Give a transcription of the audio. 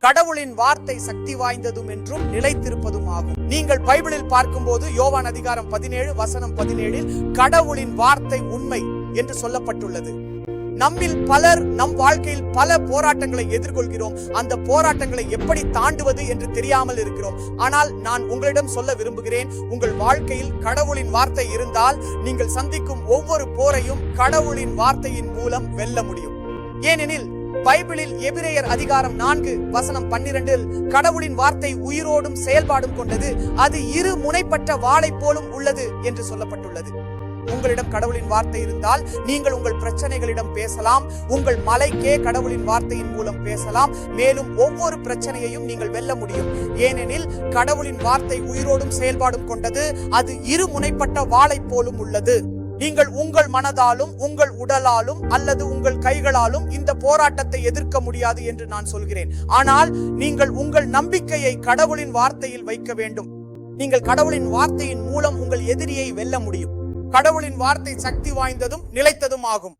கடவுளின் வார்த்தை சக்தி வாய்ந்ததும் என்றும் நிலைத்திருப்பதும் ஆகும். நீங்கள் பைபிளில் பார்க்கும்போது யோவான் அதிகாரம் 17 வசனம் 17 கடவுளின் வார்த்தை உண்மை என்று சொல்லப்பட்டுள்ளது. நம்மில் பலர் நம் வாழ்க்கையில் பல போராட்டங்களை எதிர்கொள்கிறோம். அந்த போராட்டங்களை எப்படி தாண்டுவது என்று தெரியாமல் இருக்கிறோம். ஆனால் நான் உங்களிடம் சொல்ல விரும்புகிறேன், உங்கள் வாழ்க்கையில் கடவுளின் வார்த்தை இருந்தால் நீங்கள் சந்திக்கும் ஒவ்வொரு போரையும் கடவுளின் வார்த்தையின் மூலம் வெல்ல முடியும். ஏனெனில் பைபிளில் எபிரேயர் அதிகாரம் 4 வசனம் 12 கடவுளின் வார்த்தை உயிரோடும் செயல்பாடும் கொண்டது, அது இரு முனைப்பட்ட வாளை போலும் உள்ளது என்று சொல்லப்பட்டுள்ளது. உங்களிடம் கடவுளின் வார்த்தை இருந்தால் நீங்கள் உங்கள் பிரச்சனைகளிடம் பேசலாம், உங்கள் மலைக்கே கடவுளின் வார்த்தையின் மூலம் பேசலாம். மேலும் ஒவ்வொரு பிரச்சனையையும் நீங்கள் வெல்ல முடியும். ஏனெனில் கடவுளின் வார்த்தை உயிரோடும் செயல்பாடும் கொண்டது, அது இரு முனைப்பட்ட வாளை போலும் உள்ளது. நீங்கள் உங்கள் மனதாலும் உங்கள் உடலாலும் அல்லது உங்கள் கைகளாலும் இந்த போராட்டத்தை எதிர்க்க முடியாது என்று நான் சொல்கிறேன். ஆனால் நீங்கள் உங்கள் நம்பிக்கையை கடவுளின் வார்த்தையில் வைக்க வேண்டும். நீங்கள் கடவுளின் வார்த்தையின் மூலம் உங்கள் எதிரியை வெல்ல முடியும். கடவுளின் வார்த்தை சக்தி வாய்ந்ததும் நிலைத்ததும் ஆகும்.